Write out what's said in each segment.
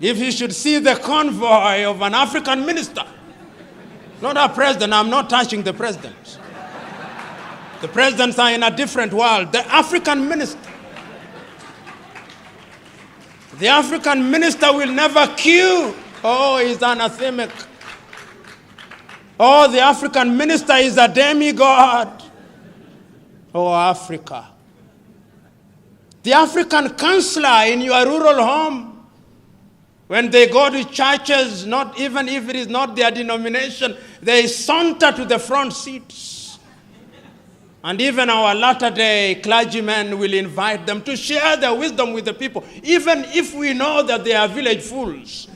if he should see the convoy of an African minister, not our president, I'm not touching the presidents. The presidents are in a different world. The African minister. The African minister will never queue. Oh, he's anathemic. Oh, the African minister is a demigod. Oh, Africa. The African counselor in your rural home, when they go to churches, not even if it is not their denomination, they saunter to the front seats. And even our latter-day clergymen will invite them to share their wisdom with the people, even if we know that they are village fools.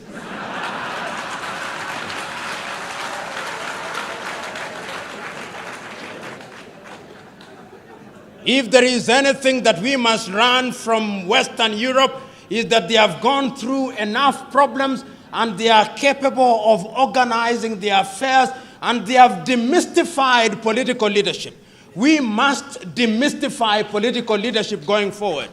If there is anything that we must learn from Western Europe, is that they have gone through enough problems and they are capable of organizing their affairs, and they have demystified political leadership. We must demystify political leadership going forward.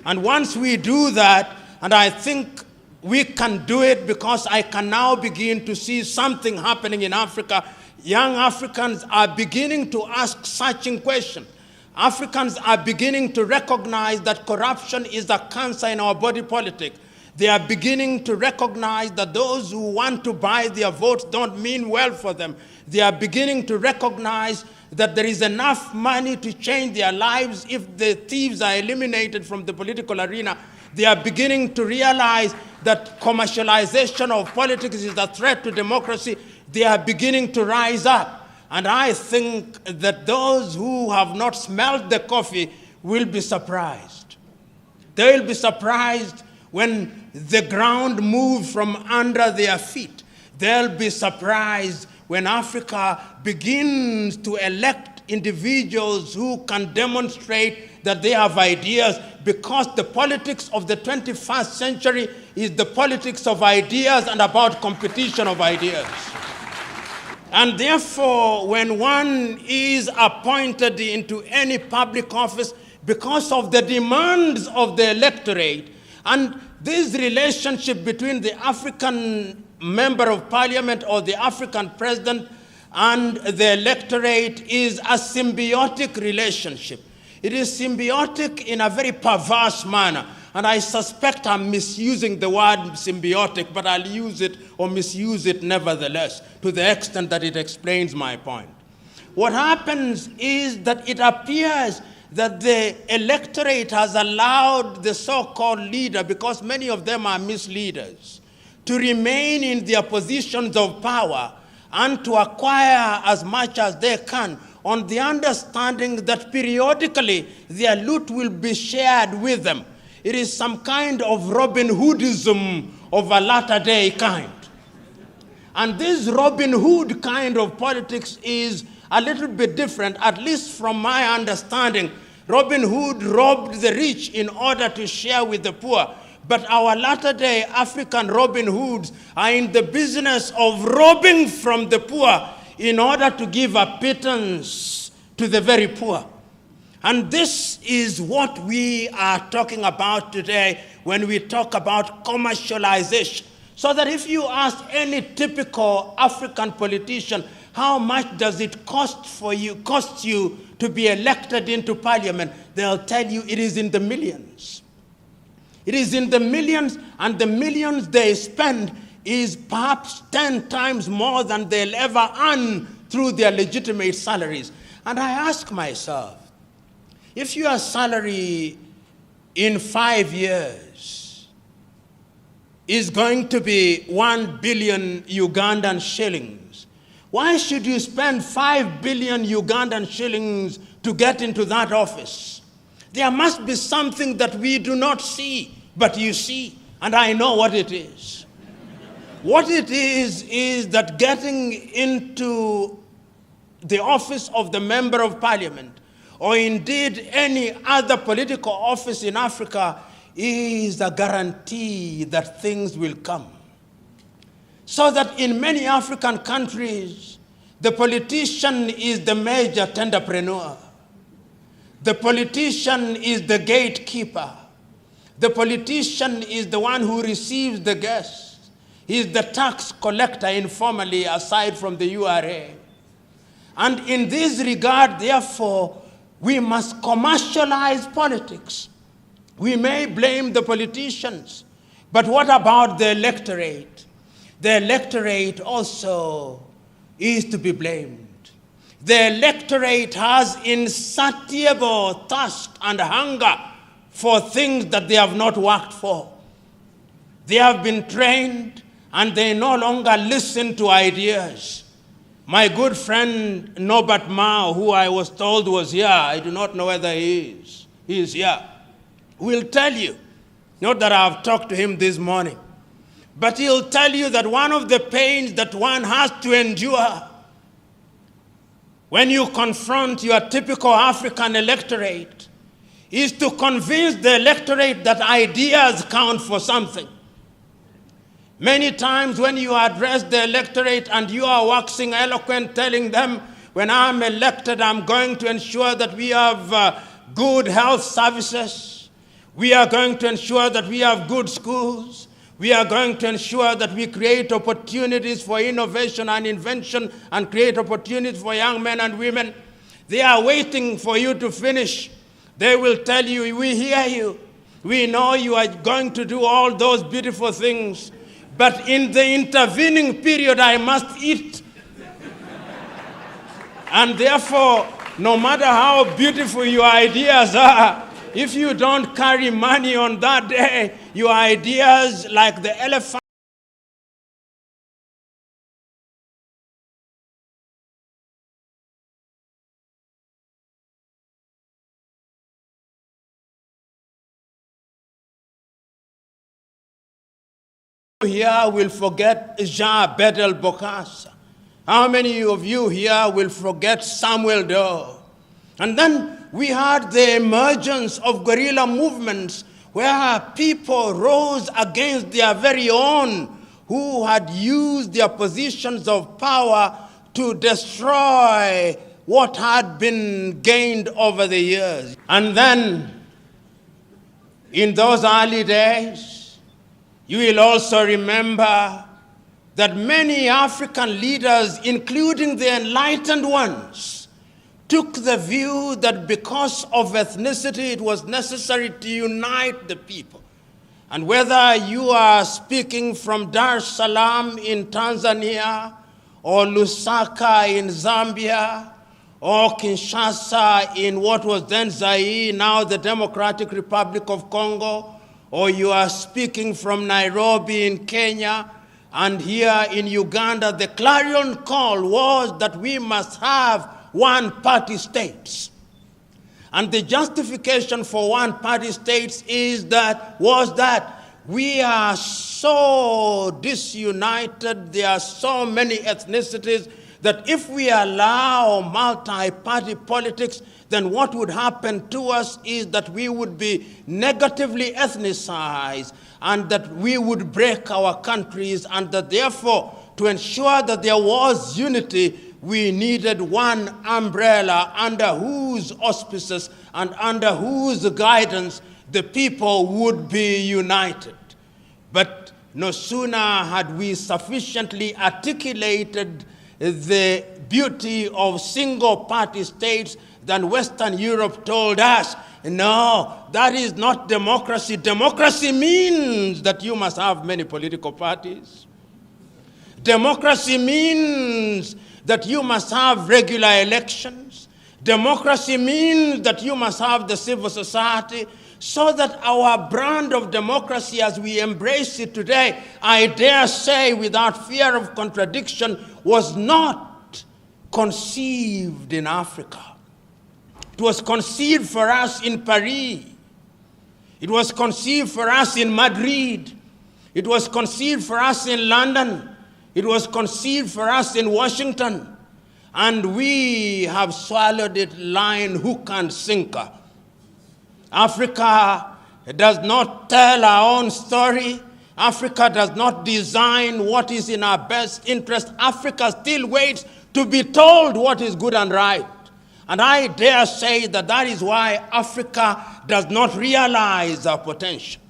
And once we do that, and I think we can do it because I can now begin to see something happening in Africa. Young Africans are beginning to ask searching questions. Africans are beginning to recognize that corruption is a cancer in our body politic. They are beginning to recognize that those who want to buy their votes don't mean well for them. They are beginning to recognize that there is enough money to change their lives if the thieves are eliminated from the political arena. They are beginning to realize that commercialization of politics is a threat to democracy. They are beginning to rise up. And I think that those who have not smelled the coffee will be surprised. They will be surprised when the ground moves from under their feet. They'll be surprised when Africa begins to elect individuals who can demonstrate that they have ideas, because the politics of the 21st century is the politics of ideas and about competition of ideas. And therefore, when one is appointed into any public office because of the demands of the electorate, and this relationship between the African member of parliament or the African president and the electorate is a symbiotic relationship. It is symbiotic in a very perverse manner. And I suspect I'm misusing the word symbiotic, but I'll use it or misuse it nevertheless, to the extent that it explains my point. What happens is that it appears that the electorate has allowed the so-called leader, because many of them are misleaders, to remain in their positions of power and to acquire as much as they can, on the understanding that periodically their loot will be shared with them. It is some kind of Robin Hoodism of a latter-day kind. And this Robin Hood kind of politics is a little bit different, at least from my understanding. Robin Hood robbed the rich in order to share with the poor. But our latter-day African Robin Hoods are in the business of robbing from the poor in order to give a pittance to the very poor. And this is what we are talking about today when we talk about commercialization. So that if you ask any typical African politician, how much does it cost you to be elected into parliament, they'll tell you it is in the millions. It is in the millions, and the millions they spend is perhaps 10 times more than they'll ever earn through their legitimate salaries. And I ask myself, if your salary in 5 years is going to be 1 billion Ugandan shillings, why should you spend 5 billion Ugandan shillings to get into that office? There must be something that we do not see, but you see, and I know what it is. What it is that getting into the office of the Member of Parliament, or indeed any other political office in Africa, is a guarantee that things will come. So that in many African countries, the politician is the major tenderpreneur. The politician is the gatekeeper. The politician is the one who receives the guests. He is the tax collector informally, aside from the URA. And in this regard, therefore, we must commercialize politics. We may blame the politicians, but what about the electorate? The electorate also is to be blamed. The electorate has insatiable thirst and hunger for things that they have not worked for. They have been trained and they no longer listen to ideas. My good friend Norbert Mao, who I was told was here, I do not know whether he is here, will tell you, not that I have talked to him this morning, but he'll tell you that one of the pains that one has to endure when you confront your typical African electorate is to convince the electorate that ideas count for something. Many times when you address the electorate and you are waxing eloquent, telling them, when I'm elected, I'm going to ensure that we have good health services. We are going to ensure that we have good schools. We are going to ensure that we create opportunities for innovation and invention and create opportunities for young men and women. They are waiting for you to finish. They will tell you, we hear you. We know you are going to do all those beautiful things. But in the intervening period, I must eat. And therefore, no matter how beautiful your ideas are, if you don't carry money on that day, your ideas, like the elephant, here will forget Jean Bedel Bokassa. How many of you here will forget Samuel Doe? And then we had the emergence of guerrilla movements where people rose against their very own who had used their positions of power to destroy what had been gained over the years. And then, in those early days, you will also remember that many African leaders, including the enlightened ones, took the view that because of ethnicity, it was necessary to unite the people. And whether you are speaking from Dar es Salaam in Tanzania, or Lusaka in Zambia, or Kinshasa in what was then Zaire, now the Democratic Republic of Congo, or you are speaking from Nairobi in Kenya, and here in Uganda, the clarion call was that we must have one-party states. And the justification for one-party states was that we are so disunited, there are so many ethnicities, that if we allow multi-party politics, then what would happen to us is that we would be negatively ethnicized and that we would break our countries, and that therefore, to ensure that there was unity, we needed one umbrella under whose auspices and under whose guidance the people would be united. But no sooner had we sufficiently articulated the beauty of single-party states than Western Europe told us, no, that is not democracy. Democracy means that you must have many political parties. Democracy means that you must have regular elections. Democracy means that you must have the civil society, so that our brand of democracy as we embrace it today, I dare say without fear of contradiction, was not conceived in Africa. It was conceived for us in Paris. It was conceived for us in Madrid. It was conceived for us in London. It was conceived for us in Washington, and we have swallowed it line, hook, and sinker. Africa does not tell our own story. Africa does not design what is in our best interest. Africa still waits to be told what is good and right. And I dare say that that is why Africa does not realize our potential.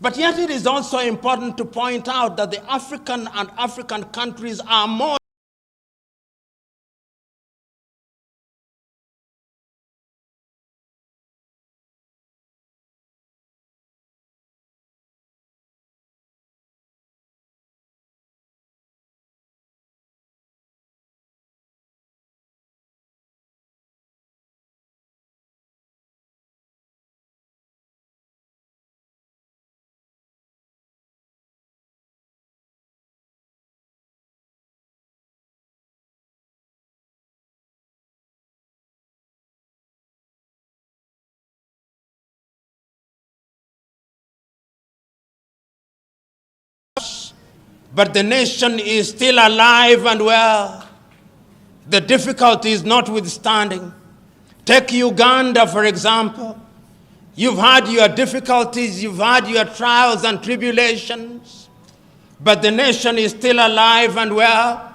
But yet it is also important to point out that the African and African countries are more but the nation is still alive and well. The difficulties notwithstanding. Take Uganda, for example. You've had your difficulties, you've had your trials and tribulations, but the nation is still alive and well.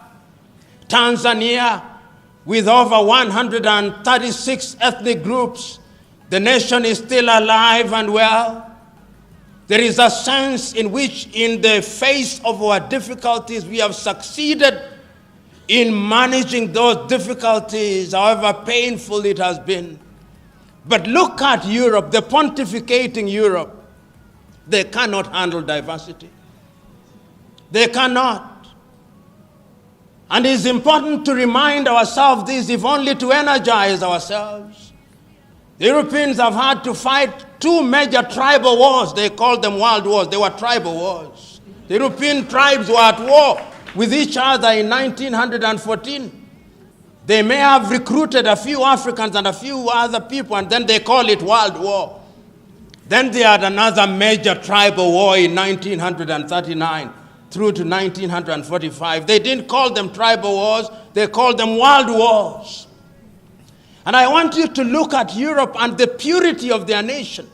Tanzania, with over 136 ethnic groups, the nation is still alive and well. There is a sense in which, in the face of our difficulties, we have succeeded in managing those difficulties, however painful it has been. But look at Europe, the pontificating Europe. They cannot handle diversity. They cannot. And it's important to remind ourselves this, if only to energize ourselves. The Europeans have had to fight two major tribal wars. They called them world wars. They were tribal wars. The European tribes were at war with each other in 1914. They may have recruited a few Africans and a few other people, and then they call it World War. Then they had another major tribal war in 1939 through to 1945. They didn't call them tribal wars, they called them world wars. And I want you to look at Europe and the purity of their nation.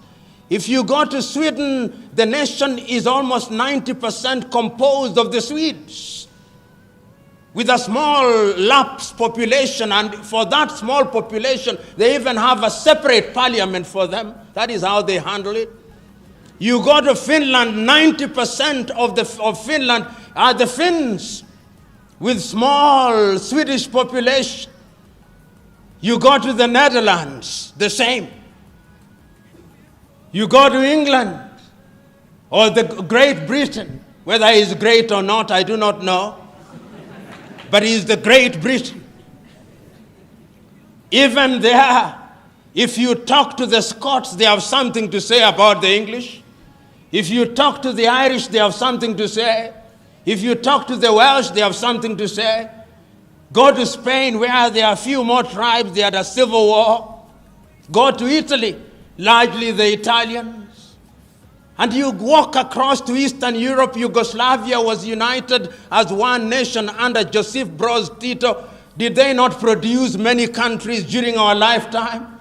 If you go to Sweden, the nation is almost 90% composed of the Swedes, with a small lapsed population, and for that small population, they even have a separate parliament for them. That is how they handle it. You go to Finland, 90% of Finland are the Finns, with small Swedish population. You go to the Netherlands, the same. You go to England or the Great Britain, whether he is great or not, I do not know. But he is the Great Britain. Even there, if you talk to the Scots, they have something to say about the English. If you talk to the Irish, they have something to say. If you talk to the Welsh, they have something to say. Go to Spain, where there are a few more tribes, they had a civil war. Go to Italy, largely the Italians. And you walk across to Eastern Europe. Yugoslavia was united as one nation under Joseph Broz Tito. Did they not produce many countries during our lifetime?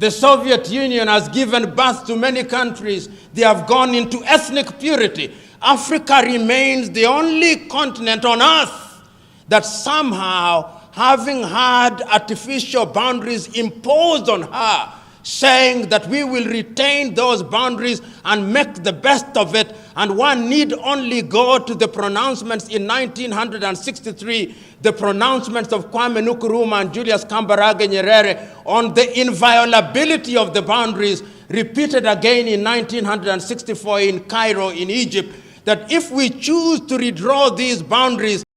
The Soviet Union has given birth to many countries. They have gone into ethnic purity. Africa remains the only continent on earth that somehow, having had artificial boundaries imposed on her, saying that we will retain those boundaries and make the best of it, and one need only go to the pronouncements in 1963, the pronouncements of Kwame Nkrumah and Julius Kambarage Nyerere on the inviolability of the boundaries, repeated again in 1964 in Cairo, in Egypt, that if we choose to redraw these boundaries,